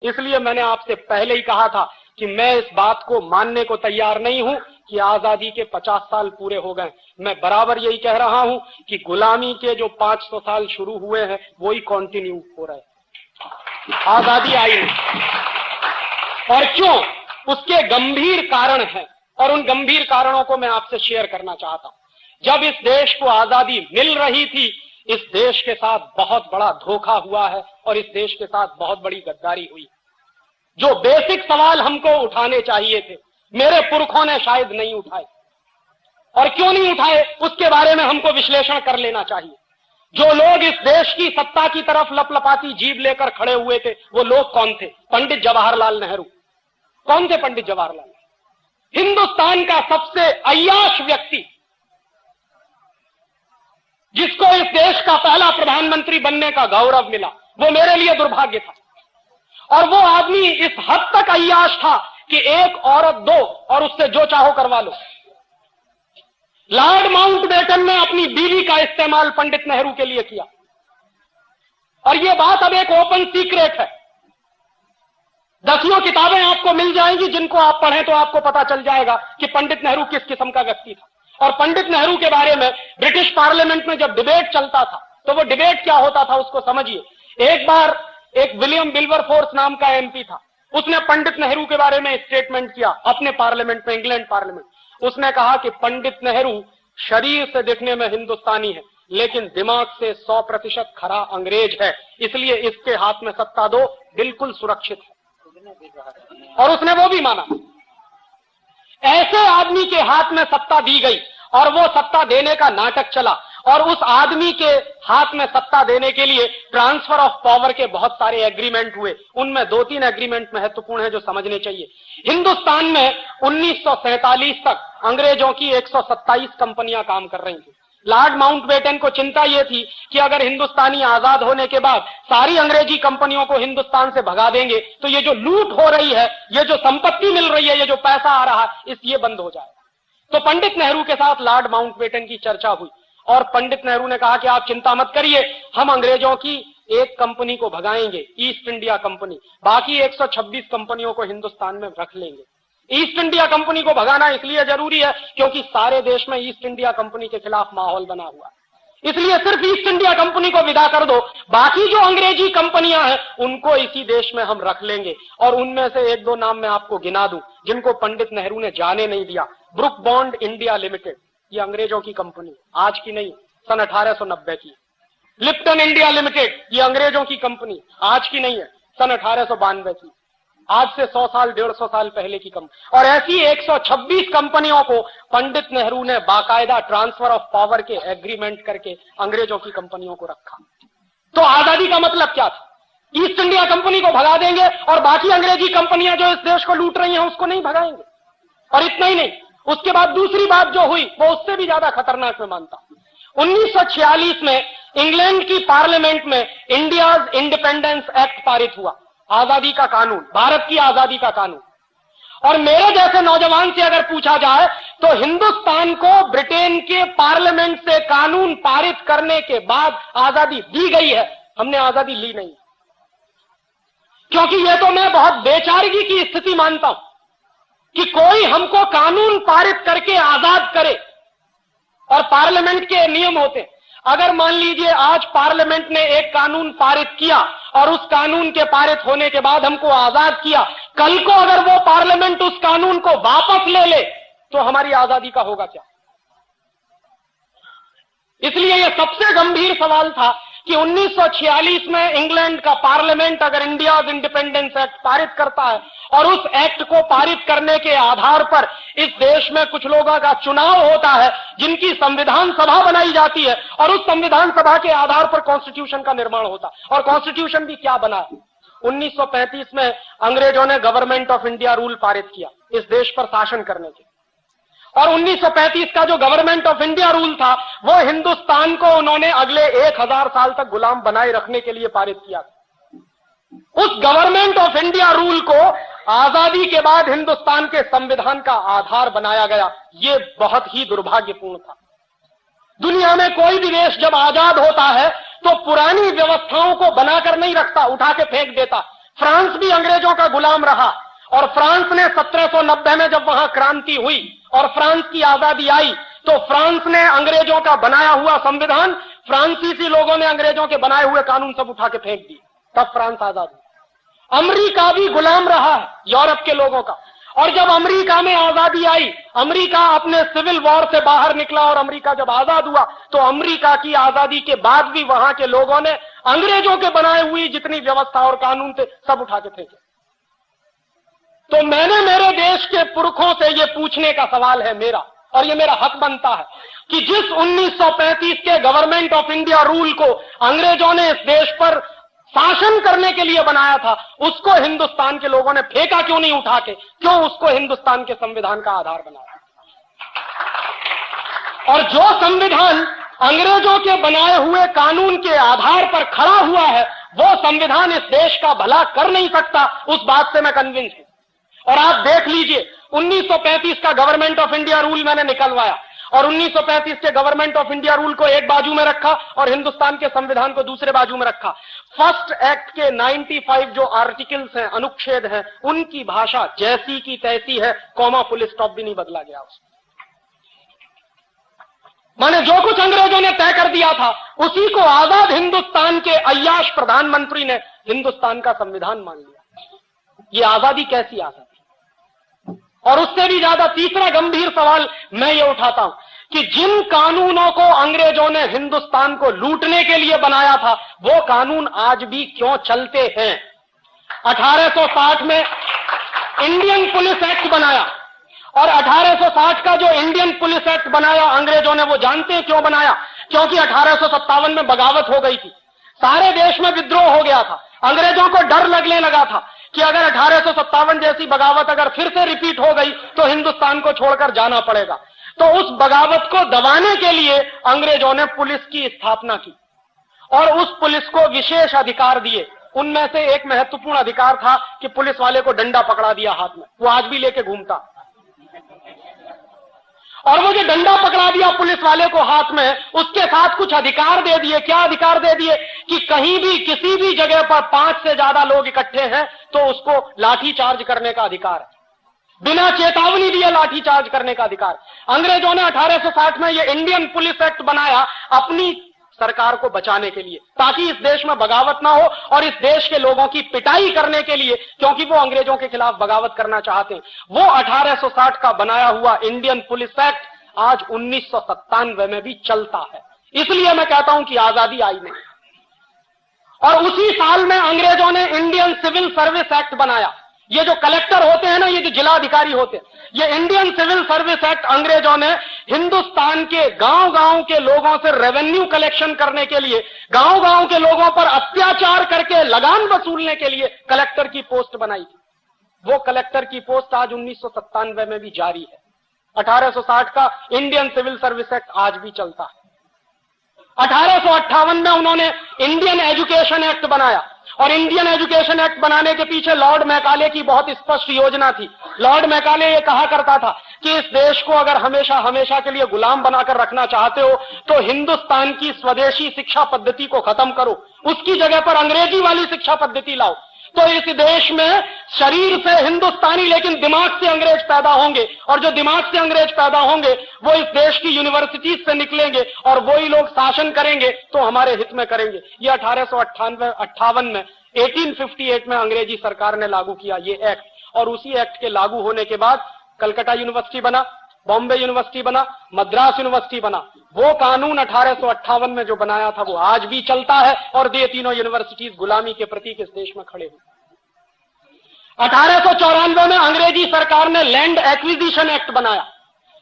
इसलिए मैंने आपसे पहले ही कहा था कि मैं इस बात को मानने को तैयार नहीं हूं कि आजादी के 50 साल पूरे हो गए। मैं बराबर यही कह रहा हूं कि गुलामी के जो 500 साल शुरू हुए हैं वो ही कंटिन्यू हो रहे हैं। आजादी आई नहीं, और क्यों, उसके गंभीर कारण हैं, और उन गंभीर कारणों को मैं आपसे शेयर करना चाहता हूं। जब इस देश को आजादी मिल रही थी, इस देश के साथ बहुत बड़ा धोखा हुआ है और इस देश के साथ बहुत बड़ी गद्दारी हुई। जो बेसिक सवाल हमको उठाने चाहिए थे, मेरे पुरखों ने शायद नहीं उठाए, और क्यों नहीं उठाए उसके बारे में हमको विश्लेषण कर लेना चाहिए। जो लोग इस देश की सत्ता की तरफ लपलपाती जीभ लेकर खड़े हुए थे, वो लोग कौन थे? पंडित जवाहरलाल नेहरू। कौन थे पंडित जवाहरलाल? हिंदुस्तान का सबसे अय्याश व्यक्ति, जिसको इस देश का पहला प्रधानमंत्री बनने का गौरव मिला। वो मेरे लिए दुर्भाग्य था। और वो आदमी इस हद तक अय्याश था कि एक औरत दो और उससे जो चाहो करवा लो। लॉर्ड माउंटबेटन ने अपनी बीवी का इस्तेमाल पंडित नेहरू के लिए किया, और ये बात अब एक ओपन सीक्रेट है। 10 किताबें आपको मिल जाएंगी, जिनको आप पढ़ें तो आपको पता चल जाएगा कि पंडित नेहरू किस किस्म का व्यक्ति था। और पंडित नेहरू के बारे में ब्रिटिश पार्लियामेंट में जब डिबेट चलता था, तो वो डिबेट क्या होता था उसको समझिए। एक बार एक विलियम विल्बरफोर्स नाम का एमपी था, उसने पंडित नेहरू के बारे में स्टेटमेंट किया अपने पार्लियामेंट में, इंग्लैंड पार्लियामेंट। उसने कहा कि पंडित नेहरू शरीर से दिखने में हिंदुस्तानी है, लेकिन दिमाग से 100% खरा अंग्रेज है, इसलिए इसके हाथ में सत्ता दो, बिल्कुल सुरक्षित है। और उसने वो भी माना। ऐसे आदमी के हाथ में सत्ता दी गई, और वो सत्ता देने का नाटक चला, और उस आदमी के हाथ में सत्ता देने के लिए ट्रांसफर ऑफ पावर के बहुत सारे एग्रीमेंट हुए। उनमें 2-3 एग्रीमेंट महत्वपूर्ण है जो समझने चाहिए। हिंदुस्तान में 1947 तक अंग्रेजों की 127 कंपनियां काम कर रही थी। लॉर्ड माउंटबेटन को चिंता यह थी कि अगर हिंदुस्तानी आजाद होने के बाद सारी अंग्रेजी कंपनियों को हिंदुस्तान से भगा देंगे तो ये जो लूट हो रही है, ये जो संपत्ति मिल रही है, ये जो पैसा आ रहा है, ये बंद हो जाएगा। तो पंडित नेहरू के साथ लॉर्ड माउंटबेटन की चर्चा हुई, और पंडित नेहरू ने कहा कि आप चिंता मत करिए, हम अंग्रेजों की एक कंपनी को भगाएंगे, ईस्ट इंडिया कंपनी, बाकी 126 कंपनियों को हिंदुस्तान में रख लेंगे। ईस्ट इंडिया कंपनी को भगाना इसलिए जरूरी है क्योंकि सारे देश में ईस्ट इंडिया कंपनी के खिलाफ माहौल बना हुआ, इसलिए सिर्फ ईस्ट इंडिया कंपनी को विदा कर दो, बाकी जो अंग्रेजी कंपनियां हैं उनको इसी देश में हम रख लेंगे। और उनमें से 1-2 नाम मैं आपको गिना दूं जिनको पंडित नेहरू ने जाने नहीं दिया। ब्रुक बॉन्ड इंडिया लिमिटेड, ये अंग्रेजों की कंपनी, आज की नहीं, सन 1890 की। लिप्टन इंडिया लिमिटेड, ये अंग्रेजों की कंपनी, आज की नहीं है, सन 1892 की, आज से 100 साल 150 साल पहले की कंपनी। और ऐसी 126 कंपनियों को पंडित नेहरू ने बाकायदा ट्रांसफर ऑफ पावर के एग्रीमेंट करके अंग्रेजों की कंपनियों को रखा। तो आजादी का मतलब क्या था? ईस्ट इंडिया कंपनी को भगा देंगे और बाकी अंग्रेजी कंपनियां जो इस देश को लूट रही हैं उसको नहीं भगाएंगे। और इतना ही नहीं, उसके बाद दूसरी बात जो हुई वो उससे भी ज्यादा खतरनाक मैं मानता हूं। 1946 में इंग्लैंड की पार्लियामेंट में इंडियाज इंडिपेंडेंस एक्ट पारित हुआ, आजादी का कानून, भारत की आजादी का कानून। और मेरे जैसे नौजवान से अगर पूछा जाए तो हिंदुस्तान को ब्रिटेन के पार्लियामेंट से कानून पारित करने के बाद आजादी दी गई है, हमने आजादी ली नहीं। क्योंकि यह तो मैं बहुत बेचारगी की स्थिति मानता हूं कि कोई हमको कानून पारित करके आजाद करे। और पार्लियामेंट के नियम होते हैं, अगर मान लीजिए आज पार्लियामेंट ने एक कानून पारित किया और उस कानून के पारित होने के बाद हमको आजाद किया, कल को अगर वो पार्लियामेंट उस कानून को वापस ले ले तो हमारी आजादी का होगा क्या? इसलिए यह सबसे गंभीर सवाल था कि 1946 में इंग्लैंड का पार्लियामेंट अगर इंडियाज इंडिपेंडेंस एक्ट पारित करता है और उस एक्ट को पारित करने के आधार पर इस देश में कुछ लोगों का चुनाव होता है जिनकी संविधान सभा बनाई जाती है, और उस संविधान सभा के आधार पर कॉन्स्टिट्यूशन का निर्माण होता है। और कॉन्स्टिट्यूशन भी क्या बना? 1935 में अंग्रेजों ने गवर्नमेंट ऑफ इंडिया रूल पारित किया इस देश पर शासन करने के, और 1935 का जो गवर्नमेंट ऑफ इंडिया रूल था वो हिंदुस्तान को उन्होंने अगले 1000 साल तक गुलाम बनाए रखने के लिए पारित किया। उस गवर्नमेंट ऑफ इंडिया रूल को आजादी के बाद हिंदुस्तान के संविधान का आधार बनाया गया। ये बहुत ही दुर्भाग्यपूर्ण था। दुनिया में कोई भी देश जब आजाद होता है तो पुरानी व्यवस्थाओं को बनाकर नहीं रखता, उठा के फेंक देता। फ्रांस भी अंग्रेजों का गुलाम रहा और फ्रांस ने 1790 में जब वहां क्रांति हुई और फ्रांस की आजादी आई तो फ्रांस ने अंग्रेजों का बनाया हुआ संविधान, फ्रांसीसी लोगों ने अंग्रेजों के बनाए हुए कानून सब उठा के फेंक दिए, तब फ्रांस आजाद हुआ। अमेरिका भी गुलाम रहा है यूरोप के लोगों का, और जब अमेरिका में आजादी आई, अमेरिका अपने सिविल वॉर से बाहर निकला और अमेरिका जब आजाद हुआ तो अमेरिका की आजादी के बाद भी वहां के लोगों ने अंग्रेजों के बनाए हुई जितनी व्यवस्था और कानून थे सब उठा के फेंके। तो मैंने मेरे देश के पुरखों से ये पूछने का सवाल है मेरा, और ये मेरा हक बनता है कि जिस 1935 के गवर्नमेंट ऑफ इंडिया रूल को अंग्रेजों ने इस देश पर शासन करने के लिए बनाया था, उसको हिंदुस्तान के लोगों ने फेंका क्यों नहीं उठा के, क्यों उसको हिंदुस्तान के संविधान का आधार बनाया? और जो संविधान अंग्रेजों के बनाए हुए कानून के आधार पर खड़ा हुआ है, वो संविधान इस देश का भला कर नहीं सकता, उस बात से मैं कन्विंस हूं। और आप देख लीजिए, 1935 का गवर्नमेंट ऑफ इंडिया रूल मैंने निकलवाया और 1935 के गवर्नमेंट ऑफ इंडिया रूल को एक बाजू में रखा और हिंदुस्तान के संविधान को दूसरे बाजू में रखा। फर्स्ट एक्ट के 95 जो आर्टिकल्स हैं, अनुच्छेद हैं, उनकी भाषा जैसी की तैसी है, कॉमा फुल स्टॉप भी नहीं बदला गया उसमें। माने जो कुछ अंग्रेजों ने तय कर दिया था उसी को आजाद हिंदुस्तान के अय्याश प्रधानमंत्री ने हिंदुस्तान का संविधान मान लिया। ये आजादी कैसी आजादी? और उससे भी ज्यादा तीसरा गंभीर सवाल मैं ये उठाता हूं कि जिन कानूनों को अंग्रेजों ने हिंदुस्तान को लूटने के लिए बनाया था, वो कानून आज भी क्यों चलते हैं? 1860 में इंडियन पुलिस एक्ट बनाया और 1860 का जो इंडियन पुलिस एक्ट बनाया अंग्रेजों ने, वो जानते हैं क्यों बनाया? क्योंकि 1857 में बगावत हो गई थी, सारे देश में विद्रोह हो गया था। अंग्रेजों को डर लगने लगा था कि अगर 1857 जैसी बगावत अगर फिर से रिपीट हो गई तो हिंदुस्तान को छोड़कर जाना पड़ेगा। तो उस बगावत को दबाने के लिए अंग्रेजों ने पुलिस की स्थापना की और उस पुलिस को विशेष अधिकार दिए। उनमें से एक महत्वपूर्ण अधिकार था कि पुलिस वाले को डंडा पकड़ा दिया हाथ में, वो आज भी लेके घूमता। और वो जो डंडा पकड़ा दिया पुलिस वाले को हाथ में, उसके साथ कुछ अधिकार दे दिए। क्या अधिकार दे दिए? कि कहीं भी किसी भी जगह पर 5 से ज्यादा लोग इकट्ठे हैं तो उसको लाठी चार्ज करने का अधिकार है, बिना चेतावनी दिए लाठी चार्ज करने का अधिकार। अंग्रेजों ने 1860 में ये इंडियन पुलिस एक्ट बनाया अपनी सरकार को बचाने के लिए, ताकि इस देश में बगावत ना हो और इस देश के लोगों की पिटाई करने के लिए, क्योंकि वो अंग्रेजों के खिलाफ बगावत करना चाहते हैं। वो 1860 का बनाया हुआ इंडियन पुलिस एक्ट आज 1997 में भी चलता है। इसलिए मैं कहता हूं कि आजादी आई नहीं। और उसी साल में अंग्रेजों ने इंडियन सिविल सर्विस एक्ट बनाया। ये जो कलेक्टर होते हैं ना, ये जो जिला अधिकारी होते हैं, ये इंडियन सिविल सर्विस एक्ट अंग्रेजों ने हिंदुस्तान के गांव-गांव के लोगों से रेवेन्यू कलेक्शन करने के लिए, गांव-गांव के लोगों पर अत्याचार करके लगान वसूलने के लिए कलेक्टर की पोस्ट बनाई थी। वो कलेक्टर की पोस्ट आज 1997 में भी जारी है। 1860 का इंडियन सिविल सर्विस एक्ट आज भी चलता है। 1858 में उन्होंने इंडियन एजुकेशन एक्ट बनाया और इंडियन एजुकेशन एक्ट बनाने के पीछे लॉर्ड मैकाले की बहुत स्पष्ट योजना थी। लॉर्ड मैकाले ये कहा करता था कि इस देश को अगर हमेशा हमेशा के लिए गुलाम बनाकर रखना चाहते हो तो हिंदुस्तान की स्वदेशी शिक्षा पद्धति को खत्म करो, उसकी जगह पर अंग्रेजी वाली शिक्षा पद्धति लाओ। तो इस देश में शरीर से हिंदुस्तानी लेकिन दिमाग से अंग्रेज पैदा होंगे, और जो दिमाग से अंग्रेज पैदा होंगे वो इस देश की यूनिवर्सिटीज से निकलेंगे और वही लोग शासन करेंगे तो हमारे हित में करेंगे। ये 1858 में 1858 में अंग्रेजी सरकार ने लागू किया ये एक्ट, और उसी एक्ट के लागू होने के बाद कलकत्ता यूनिवर्सिटी बना, बॉम्बे यूनिवर्सिटी बना, मद्रास यूनिवर्सिटी बना। वो कानून 1858 में जो बनाया था वो आज भी चलता है और ये तीनों यूनिवर्सिटीज गुलामी के प्रतीक इस देश में खड़े हुए। 1894 में अंग्रेजी सरकार ने लैंड एक्विजिशन एक्ट बनाया,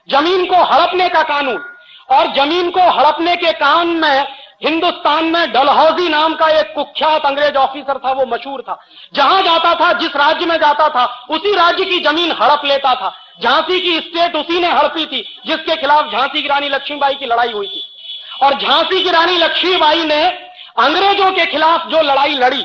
जमीन को हड़पने का कानून। और जमीन को हड़पने के कानून में हिंदुस्तान में डलहौजी नाम का एक कुख्यात अंग्रेज ऑफिसर था, वो मशहूर था। जहां जाता था, जिस राज्य में जाता था, उसी राज्य की जमीन हड़प लेता था। झांसी की स्टेट उसी ने हड़पी थी जिसके खिलाफ झांसी की रानी लक्ष्मीबाई की लड़ाई हुई थी। और झांसी की रानी लक्ष्मीबाई ने अंग्रेजों के खिलाफ जो लड़ाई लड़ी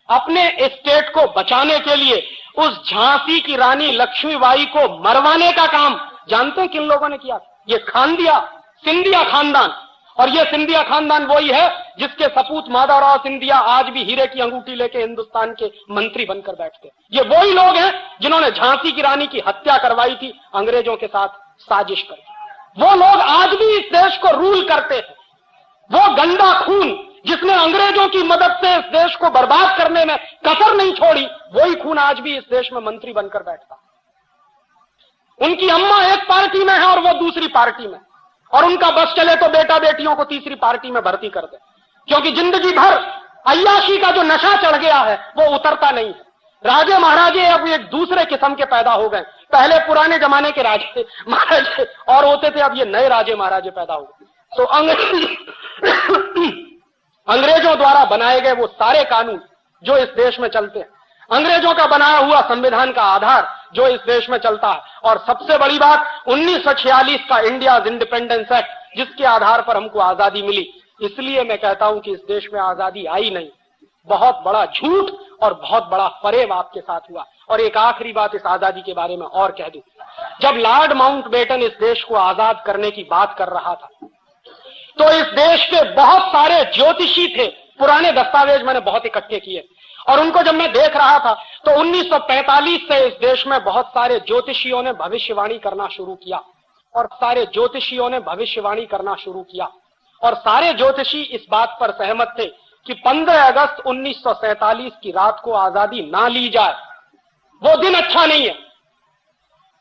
अपने स्टेट को बचाने के लिए, उस झांसी की रानी लक्ष्मीबाई को मरवाने का काम जानते हैं किन लोगों ने किया? ये खानदिया सिंधिया खानदान। और ये सिंधिया खानदान वही है जिसके सपूत माधवराव सिंधिया आज भी हीरे की अंगूठी लेके हिंदुस्तान के मंत्री बनकर बैठते हैं। ये वही लोग हैं जिन्होंने झांसी की रानी की हत्या करवाई थी अंग्रेजों के साथ साजिश कर। वो लोग आज भी इस देश को रूल करते हैं। वो गंदा खून जिसने अंग्रेजों की मदद से इस देश को बर्बाद करने में कसर नहीं छोड़ी, वही खून आज भी इस देश में मंत्री बनकर बैठता। उनकी अम्मा एक पार्टी में है और वो दूसरी पार्टी में, और उनका बस चले तो बेटा बेटियों को तीसरी पार्टी में भर्ती कर दे, क्योंकि जिंदगी भर अय्याशी का जो नशा चढ़ गया है वो उतरता नहीं है। राजे महाराजे अब एक दूसरे किस्म के पैदा हो गए। पहले पुराने जमाने के राजे महाराजे और होते थे, अब ये नए राजे महाराजे पैदा हो गए। तो अंग्रेजों द्वारा बनाए गए वो सारे कानून जो इस देश में चलते हैं, अंग्रेजों का बनाया हुआ संविधान का आधार जो इस देश में चलता है, और सबसे बड़ी बात 1946 का इंडिया इंडिपेंडेंस एक्ट जिसके आधार पर हमको आजादी मिली। इसलिए मैं कहता हूं कि इस देश में आजादी आई नहीं, बहुत बड़ा झूठ और बहुत बड़ा फरेब आपके साथ हुआ। और एक आखिरी बात इस आजादी के बारे में और कह दूं, जब लॉर्ड माउंटबेटन इस देश को आजाद करने की बात कर रहा था तो इस देश के बहुत सारे ज्योतिषी थे, पुराने दस्तावेज मैंने बहुत इकट्ठे किए, और उनको जब मैं देख रहा था तो 1945 से इस देश में बहुत सारे ज्योतिषियों ने भविष्यवाणी करना शुरू किया, और सारे ज्योतिषियों ने भविष्यवाणी करना शुरू किया, और सारे ज्योतिषी इस बात पर सहमत थे कि 15 अगस्त 1947 की रात को आजादी ना ली जाए, वो दिन अच्छा नहीं है।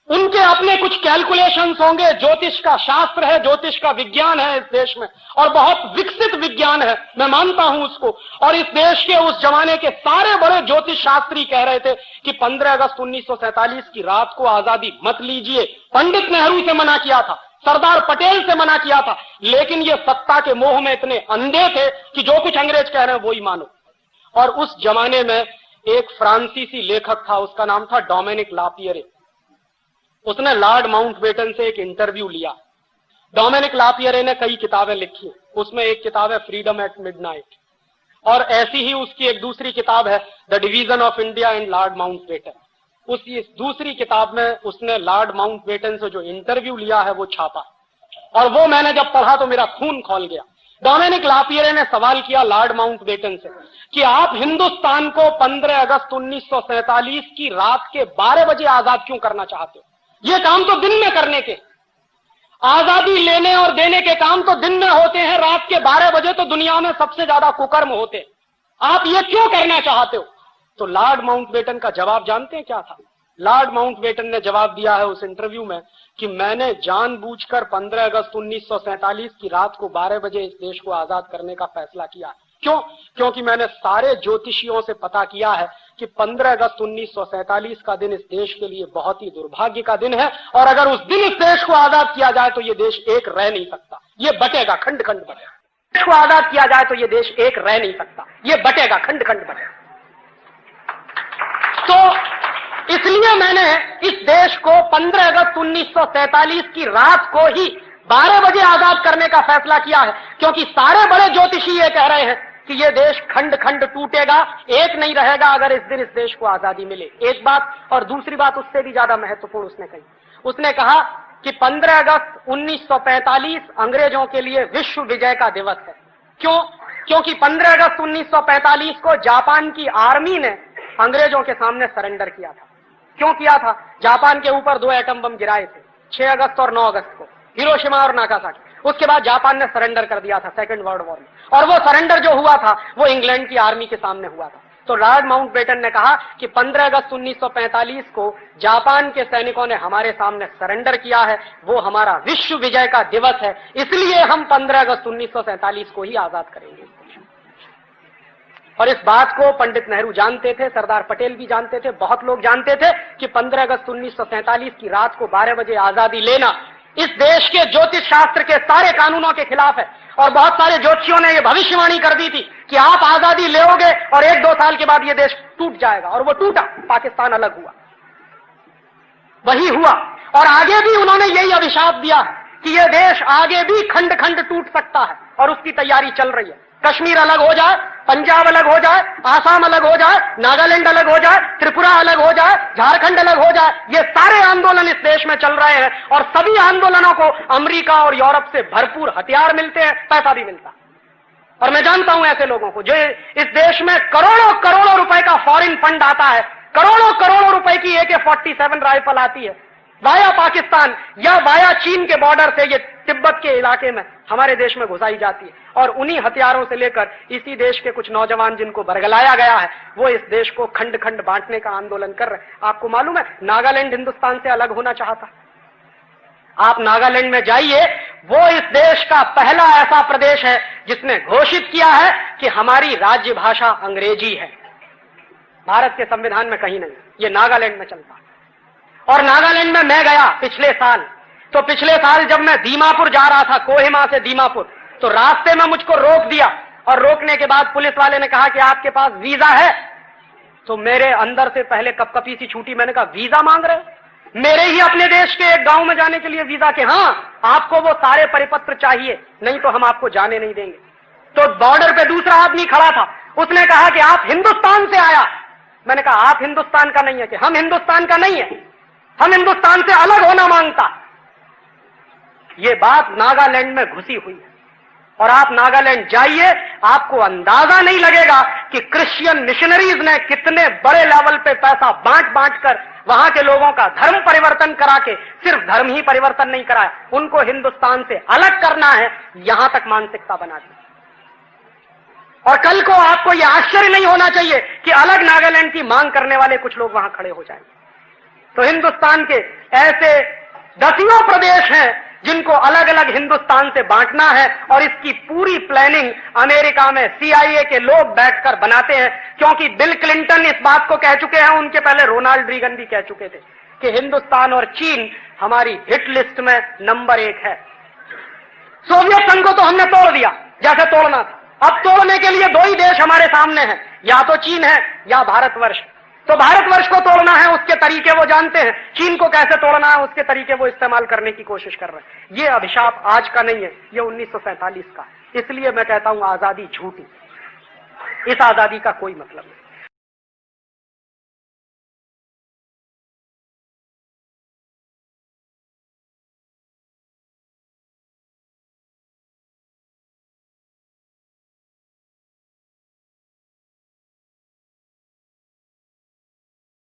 उनके अपने कुछ कैलकुलेशंस होंगे, ज्योतिष का शास्त्र है, ज्योतिष का विज्ञान है इस देश में, और बहुत विकसित विज्ञान है, मैं मानता हूं उसको। और इस देश के उस जमाने के सारे बड़े ज्योतिष शास्त्री कह रहे थे कि 15 अगस्त 1947 की रात को आजादी मत लीजिए। पंडित नेहरू से मना किया था, सरदार पटेल से मना किया था, लेकिन ये सत्ता के मोह में इतने अंधे थे कि जो कुछ अंग्रेज कह रहे हैं वो ही मानो। और उस जमाने में एक फ्रांसीसी लेखक था, उसका नाम था डोमिनिक लापियरे। उसने लॉर्ड माउंटबेटन से एक इंटरव्यू लिया। डोमिनिक लापियरे ने कई किताबें लिखी, उसमें एक किताब है फ्रीडम एट मिडनाइट, और ऐसी ही उसकी एक दूसरी किताब है the division of India and Lord Mountbatten. उस दूसरी किताब में उसने लॉर्ड माउंटबेटन से जो इंटरव्यू लिया है वो छापा, और वो मैंने जब पढ़ा तो मेरा खून खौल गया। डोमिनिक लापियरे ने सवाल किया लॉर्ड माउंटबेटन से कि आप हिंदुस्तान को 15 अगस्त 1947 की रात के 12 बजे आजाद क्यों करना चाहते हो? ये काम तो दिन में करने के, आजादी लेने और देने के काम तो दिन में होते हैं, रात के 12 बजे तो दुनिया में सबसे ज्यादा कुकर्म होते हैं, आप ये क्यों करना चाहते हो? तो लॉर्ड माउंटबेटन का जवाब जानते हैं क्या था? लॉर्ड माउंटबेटन ने जवाब दिया है उस इंटरव्यू में कि मैंने जानबूझकर 15 अगस्त 1947 की रात को 12 बजे इस देश को आजाद करने का फैसला किया। क्यों? क्योंकि मैंने सारे ज्योतिषियों से पता किया है कि 15 अगस्त 1947 का दिन इस देश के लिए बहुत ही दुर्भाग्य का दिन है, और अगर उस दिन इस देश को आजाद किया जाए तो ये देश एक रह नहीं सकता, ये बटेगा, खंड खंड बटेगा। देश को आजाद किया जाए तो ये देश एक रह नहीं सकता, ये बटेगा, खंड खंड बटेगा। तो इसलिए मैंने इस देश को 15 अगस्त 1947 की रात को ही 12 बजे आजाद करने का फैसला किया है, क्योंकि सारे बड़े ज्योतिषी ये कह रहे हैं कि ये देश खंड खंड टूटेगा, एक नहीं रहेगा अगर इस दिन इस देश को आजादी मिले। एक बात, और दूसरी बात उससे भी ज्यादा महत्वपूर्ण उसने कही, उसने कहा कि 15 अगस्त 1945 अंग्रेजों के लिए विश्व विजय का दिवस है। क्यों? क्योंकि 15 अगस्त 1945 को जापान की आर्मी ने अंग्रेजों के सामने सरेंडर किया था। क्यों किया था? जापान के ऊपर 2 एटम बम गिराए थे, 6 अगस्त और 9 अगस्त को, हिरोशिमा और नागासाकी। उसके बाद जापान ने सरेंडर कर दिया था सेकेंड वर्ल्ड वॉर में, और वो सरेंडर जो हुआ था वो इंग्लैंड की आर्मी के सामने हुआ था। तो लॉर्ड माउंटबेटन ने कहा कि 15 अगस्त 1945 को जापान के सैनिकों ने हमारे सामने सरेंडर किया है, वो हमारा विश्व विजय का दिवस है, इसलिए हम 15 अगस्त 1947 को ही आजाद करेंगे। और इस बात को पंडित नेहरू जानते थे, सरदार पटेल भी जानते थे, बहुत लोग जानते थे कि 15 अगस्त 1947 की रात को 12 बजे आजादी लेना इस देश के ज्योतिष शास्त्र के सारे कानूनों के खिलाफ है। और बहुत सारे ज्योतिषियों ने यह भविष्यवाणी कर दी थी कि आप आजादी लेओगे और 1-2 साल के बाद यह देश टूट जाएगा, और वो टूटा, पाकिस्तान अलग हुआ, वही हुआ। और आगे भी उन्होंने यही अभिशाप दिया कि यह देश आगे भी खंड खंड टूट सकता है, और उसकी तैयारी चल रही है। कश्मीर अलग हो जाए पंजाब अलग हो जाए, आसाम अलग हो जाए, नागालैंड अलग हो जाए, त्रिपुरा अलग हो जाए, झारखंड अलग हो जाए, ये सारे आंदोलन इस देश में चल रहे हैं और सभी आंदोलनों को अमेरिका और यूरोप से भरपूर हथियार मिलते हैं, पैसा भी मिलता है। और मैं जानता हूं ऐसे लोगों को जो इस देश में करोड़ों करोड़ों रुपए का फॉरेन फंड आता है, करोड़ों करोड़ों रुपए की AK-47 राइफल आती है वाया पाकिस्तान या वाया चीन के बॉर्डर से ये तिब्बत के इलाके में हमारे देश में घुसाई जाती है और उन्हीं हथियारों से लेकर इसी देश के कुछ नौजवान जिनको बरगलाया गया है वो इस देश को खंड खंड बांटने का आंदोलन कर रहे हैं। आपको मालूम है नागालैंड हिंदुस्तान से अलग होना चाहता। आप नागालैंड में जाइए, वो इस देश का पहला ऐसा प्रदेश है जिसने घोषित किया है कि हमारी राज्य भाषा अंग्रेजी है। भारत के संविधान में कहीं नहीं, ये नागालैंड में चलता है। और नागालैंड में मैं गया पिछले साल, तो पिछले साल जब मैं दीमापुर जा रहा था, कोहिमा से दीमापुर, तो रास्ते में मुझको रोक दिया और रोकने के बाद पुलिस वाले ने कहा कि आपके पास वीजा है। तो मेरे अंदर से पहले कपकपी सी छूटी, मैंने कहा वीजा मांग रहे हो? मेरे ही अपने देश के एक गांव में जाने के लिए वीजा के? हाँ, आपको वो सारे परिपत्र चाहिए, नहीं तो हम आपको जाने नहीं देंगे। तो बॉर्डर पे दूसरा आदमी खड़ा था, उसने कहा कि आप हिंदुस्तान से आया। मैंने कहा आप हिंदुस्तान का नहीं है कि? हम हिंदुस्तान का नहीं है, हम हिंदुस्तान से अलग होना मांगता। ये बात नागालैंड में घुसी हुई है और आप नागालैंड जाइए, आपको अंदाजा नहीं लगेगा कि क्रिश्चियन मिशनरीज ने कितने बड़े लेवल पे पैसा बांट बांट कर वहां के लोगों का धर्म परिवर्तन करा के, सिर्फ धर्म ही परिवर्तन नहीं कराया, उनको हिंदुस्तान से अलग करना है, यहां तक मानसिकता बना दी। और कल को आपको यह आश्चर्य नहीं होना चाहिए कि अलग नागालैंड की मांग करने वाले कुछ लोग वहां खड़े हो जाएंगे। तो हिंदुस्तान के ऐसे दसियों प्रदेश हैं जिनको अलग अलग हिंदुस्तान से बांटना है और इसकी पूरी प्लानिंग अमेरिका में CIA के लोग बैठकर बनाते हैं, क्योंकि बिल क्लिंटन इस बात को कह चुके हैं, उनके पहले रोनाल्ड रीगन भी कह चुके थे कि हिंदुस्तान और चीन हमारी हिट लिस्ट में नंबर 1 है। सोवियत संघ को तो हमने तोड़ दिया जैसे तोड़ना था, अब तोड़ने के लिए 2 ही देश हमारे सामने हैं, या तो चीन है या भारतवर्ष। तो भारतवर्ष को तोड़ना है, उसके तरीके वो जानते हैं, चीन को कैसे तोड़ना है उसके तरीके वो इस्तेमाल करने की कोशिश कर रहे हैं। ये अभिशाप आज का नहीं है, ये 1947 का। इसलिए मैं कहता हूं आजादी झूठी, इस आजादी का कोई मतलब नहीं।